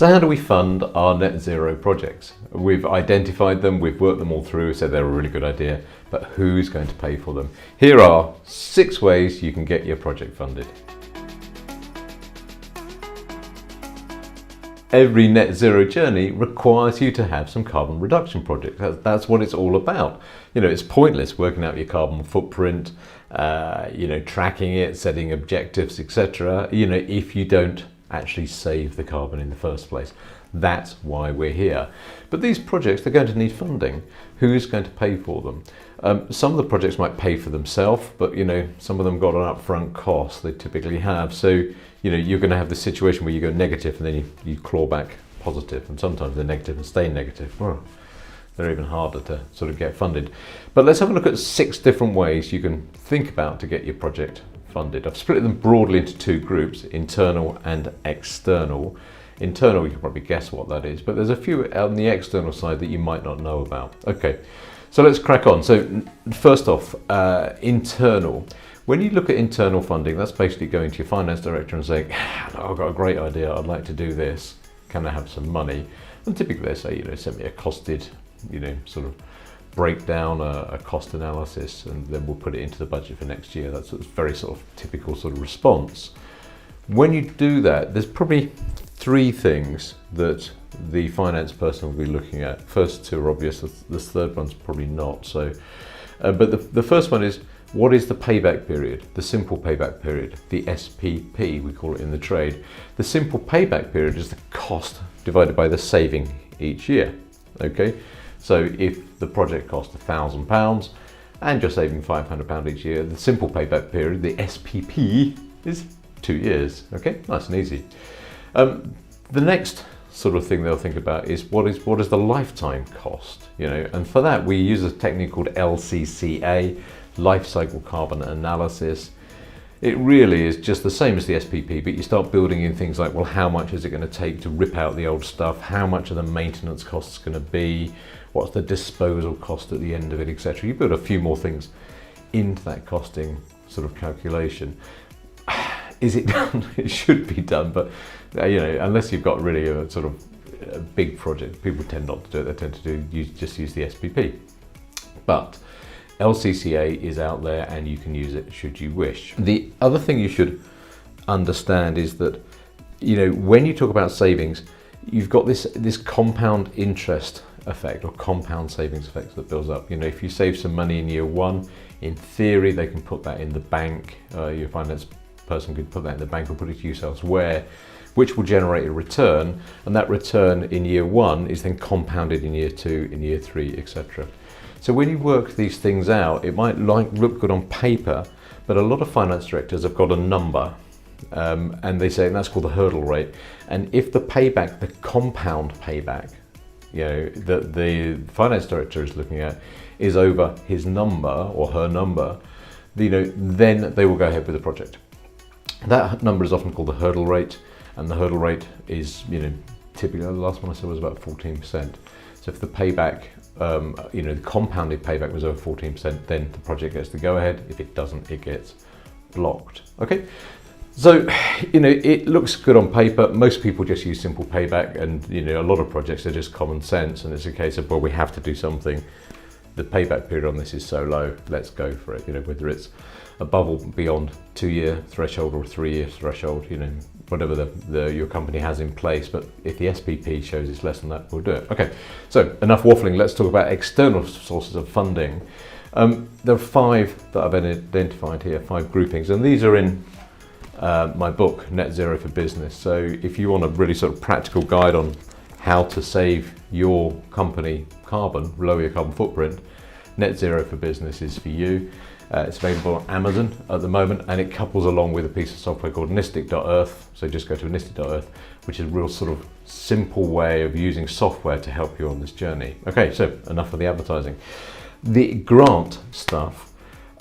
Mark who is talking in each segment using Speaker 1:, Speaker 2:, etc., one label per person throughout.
Speaker 1: So how do we fund our net zero projects? We've identified them, we've worked them all through, said they're a really good idea, but who's going to pay for them? Here are 6 ways you can get your project funded. Every net zero journey requires you to have some carbon reduction projects. That's what it's all about. It's pointless working out your carbon footprint, tracking it, setting objectives, etc. If you don't actually save the carbon in the first place. That's why we're here. But these projects, they're going to need funding. Who's going to pay for them? Some of the projects might pay for themselves, but some of them got an upfront cost, they typically have. So you're going to have this situation where you go negative and then you claw back positive, and sometimes they're negative and stay negative. Well, they're even harder to sort of get funded. But let's have a look at 6 different ways you can think about to get your project funded. I've split them broadly into 2 groups, internal and external. Internal, you can probably guess what that is, but there's a few on the external side that you might not know about. Okay, so let's crack on. So first off, internal. When you look at internal funding, that's basically going to your finance director and saying, I've got a great idea, I'd like to do this, can I have some money? And typically they say, send me a costed, sort of breakdown, a cost analysis, and then we'll put it into the budget for next year. That's a very sort of typical sort of response. When you do that, there's probably 3 things that the finance person will be looking at. First 2 are obvious, the third one's probably not. So, but the first one is, what is the payback period? The simple payback period, the SPP, we call it in the trade. The simple payback period is the cost divided by the saving each year. Okay, so if the project costs £1,000 and you're saving £500 each year, the simple payback period, the SPP, is 2 years. Okay, nice and easy. The next sort of thing they'll think about is what is the lifetime cost, and for that we use a technique called LCCA, life cycle carbon analysis. It really is just the same as the SPP, but you start building in things like, well, how much is it going to take to rip out the old stuff? How much are the maintenance costs going to be? What's the disposal cost at the end of it, etc. You build a few more things into that costing sort of calculation. Is it done? It should be done, but unless you've got really a sort of a big project, people tend not to do it. They tend to just use the SPP. But LCCA is out there and you can use it should you wish. The other thing you should understand is that, when you talk about savings, you've got this compound interest effect or compound savings effect that builds up. If you save some money in year 1, in theory, they can put that in the bank. Your finance person could put that in the bank or put it to use elsewhere, which will generate a return. And that return in year 1 is then compounded in year 2, in year 3, etc. So when you work these things out, it might look good on paper, but a lot of finance directors have got a number and they say, and that's called the hurdle rate. And if the payback, the compound payback, that the finance director is looking at is over his number or her number, then they will go ahead with the project. That number is often called the hurdle rate, and the hurdle rate is, typically the last one I saw was about 14%. So if the payback, the compounded payback was over 14%, then the project gets the go ahead. If it doesn't, it gets blocked. Okay, so it looks good on paper. Most people just use simple payback, and a lot of projects are just common sense, and it's a case of, well, we have to do something. The payback period on this is so low, let's go for it. Whether it's above or beyond 2-year threshold or 3-year threshold, whatever your company has in place. But if the SPP shows it's less than that, we'll do it. Okay, so enough waffling. Let's talk about external sources of funding. There are 5 that I've identified here, 5 groupings, and these are in my book, Net Zero for Business. So if you want a really sort of practical guide on how to save your company carbon, lower your carbon footprint, Net Zero for Business is for you. It's available on Amazon at the moment, and it couples along with a piece of software called Nistic.earth. So just go to Nistic.earth, which is a real sort of simple way of using software to help you on this journey. Okay, so enough of the advertising. The grant stuff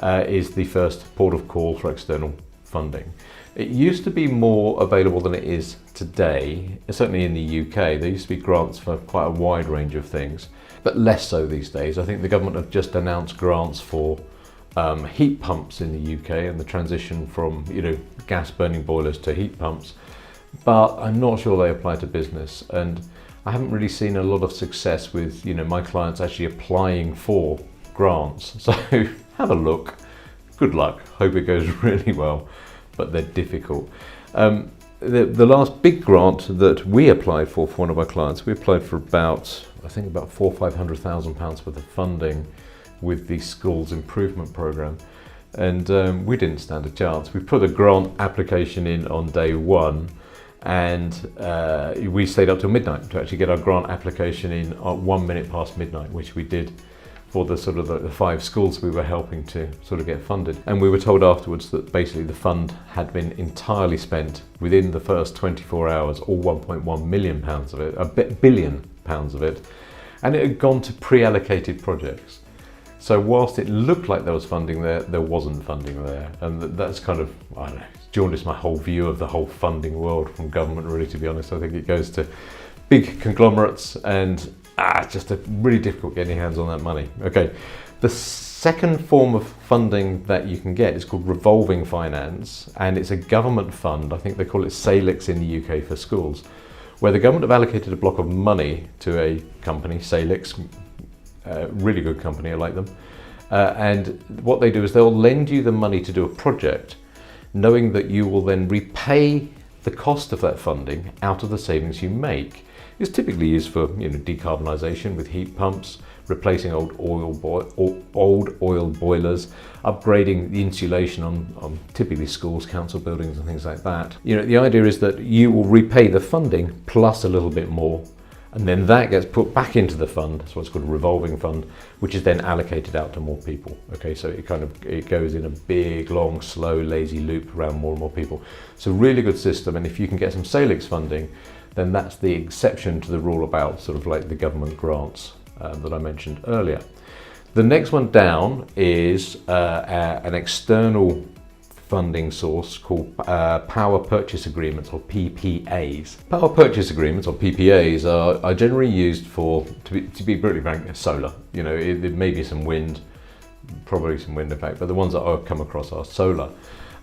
Speaker 1: is the first port of call for external funding. It used to be more available than it is today, certainly in the UK. There used to be grants for quite a wide range of things, but less so these days. I think the government have just announced grants for heat pumps in the UK, and the transition from gas burning boilers to heat pumps. but I'm not sure they apply to business. And I haven't really seen a lot of success with, my clients actually applying for grants. So have a look. Good luck. Hope it goes really well, but they're difficult. The last big grant that we applied for one of our clients, we applied for about £400,000 or £500,000 worth of funding with the schools improvement program, and we didn't stand a chance. We put a grant application in on day one, and we stayed up till midnight to actually get our grant application in at 1 minute past midnight, which we did for the sort of the 5 schools we were helping to sort of get funded. And we were told afterwards that basically the fund had been entirely spent within the first 24 hours, or £1.1 million of it, £1 billion of it, and it had gone to pre-allocated projects. So whilst it looked like there was funding there, there wasn't funding there. And that's kind of, I don't know, jaundiced my whole view of the whole funding world from government, really, to be honest. I think it goes to big conglomerates, and it's just really difficult getting your hands on that money. Okay, the second form of funding that you can get is called revolving finance, and it's a government fund. I think they call it Salix in the UK for schools, where the government have allocated a block of money to a company, Salix, really good company, I like them. And what they do is they'll lend you the money to do a project, knowing that you will then repay the cost of that funding out of the savings you make. It's typically used for decarbonisation with heat pumps, replacing old oil boilers, upgrading the insulation on typically schools, council buildings and things like that. The idea is that you will repay the funding plus a little bit more, and then that gets put back into the fund. That's what's called a revolving fund, which is then allocated out to more people. Okay, so it goes in a big, long, slow, lazy loop around more and more people. It's a really good system, and if you can get some Salix funding, then that's the exception to the rule about sort of like the government grants that I mentioned earlier. The next one down is an external funding source called Power Purchase Agreements, or PPAs. Power Purchase Agreements, or PPAs, are generally used for, to be brutally frank, solar. There may be some wind, probably some wind in fact, but the ones that I've come across are solar.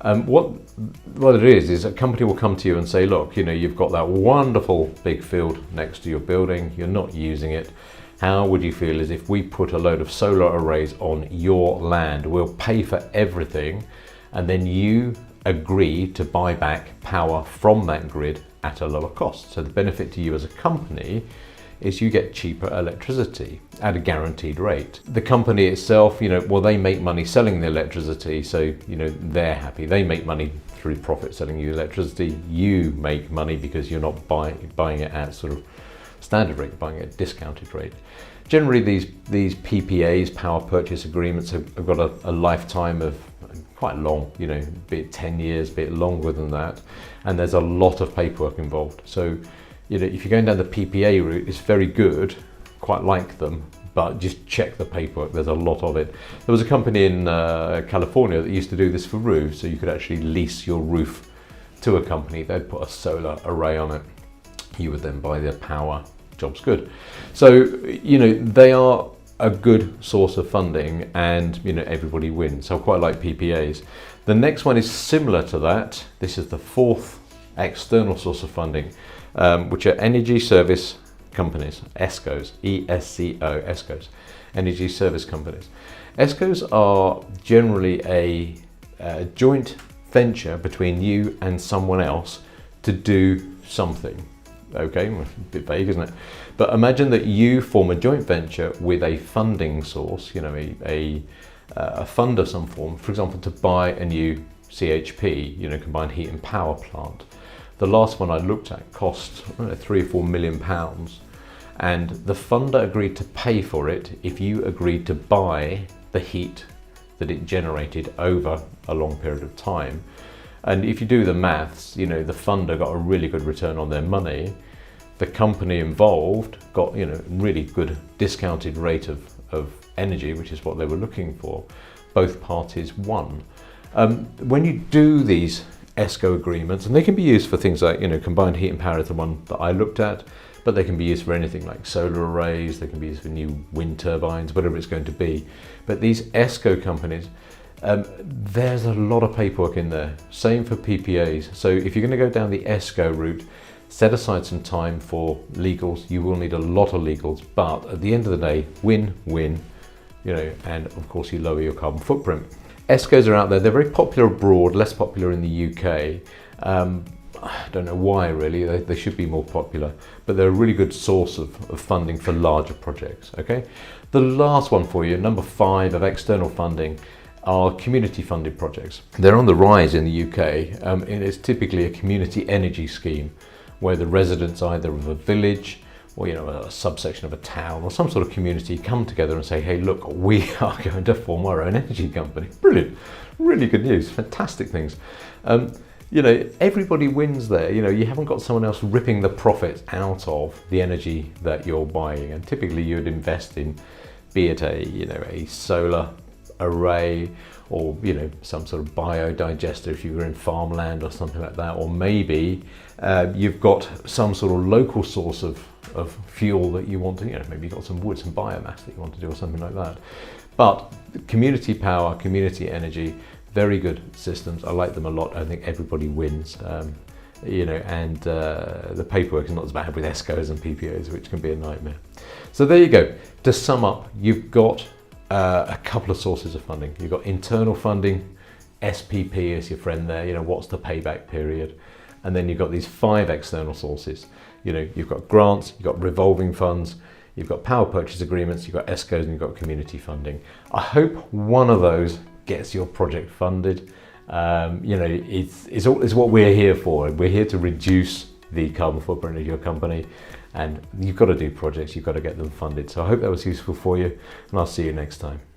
Speaker 1: What it is a company will come to you and say, look, you've got that wonderful big field next to your building, you're not using it. How would you feel as if we put a load of solar arrays on your land? We'll pay for everything, and then you agree to buy back power from that grid at a lower cost. So the benefit to you as a company is you get cheaper electricity at a guaranteed rate. The company itself, they make money selling the electricity, so they're happy. They make money through profit selling you electricity. You make money because you're not buying it at sort of standard rate, buying it at discounted rate. Generally, these PPAs, power purchase agreements, have got a lifetime of quite long, be it 10 years, be it longer than that, and there's a lot of paperwork involved. So if you're going down the PPA route, it's very good, quite like them, but just check the paperwork, there's a lot of it. There was a company in California that used to do this for roofs, so you could actually lease your roof to a company, they'd put a solar array on it, you would then buy their power, job's good. So, they are a good source of funding, and everybody wins, so I quite like PPAs. The next one is similar to that. This is the fourth external source of funding, which are energy service companies, ESCOs, E-S-C-O, ESCOs, energy service companies. ESCOs are generally a joint venture between you and someone else to do something. Okay, a bit vague, isn't it? But imagine that you form a joint venture with a funding source, a fund of some form, for example, to buy a new CHP, combined heat and power plant. The last one I looked at cost £3 or £4 million, and the funder agreed to pay for it if you agreed to buy the heat that it generated over a long period of time. And if you do the maths, the funder got a really good return on their money. The company involved got, really good discounted rate of energy, which is what they were looking for. Both parties won. When you do these ESCO agreements, and they can be used for things like, combined heat and power is the one that I looked at, but they can be used for anything like solar arrays, they can be used for new wind turbines, whatever it's going to be. But these ESCO companies, There's a lot of paperwork in there. Same for PPAs. So if you're going to go down the ESCO route, set aside some time for legals. You will need a lot of legals, but at the end of the day, win-win, and of course you lower your carbon footprint. ESCOs are out there. They're very popular abroad, less popular in the UK. I don't know why really, they should be more popular, but they're a really good source of funding for larger projects, okay? The last one for you, number 5 of external funding, are community funded projects. They're on the rise in the UK, and it's typically a community energy scheme where the residents either of a village or a subsection of a town or some sort of community come together and say, hey look, we are going to form our own energy company. Brilliant, really good news, fantastic things. Everybody wins there. You haven't got someone else ripping the profits out of the energy that you're buying, and typically you'd invest in, be it a solar array or some sort of biodigester if you were in farmland or something like that, or maybe you've got some sort of local source of fuel that you want to, maybe you've got some wood, some biomass that you want to do or something like that. But community power, community energy, very good systems. I like them a lot. I think everybody wins. The paperwork is not as bad with ESCOs and PPAs, which can be a nightmare. So there you go. To sum up, you've got a couple of sources of funding. You've got internal funding, SPP is your friend there, what's the payback period? And then you've got these 5 external sources. You've got grants, you've got revolving funds, you've got power purchase agreements, you've got ESCOs, and you've got community funding. I hope one of those gets your project funded. It's what we're here for. We're here to reduce the carbon footprint of your company, and you've got to do projects, you've got to get them funded. So I hope that was useful for you, and I'll see you next time.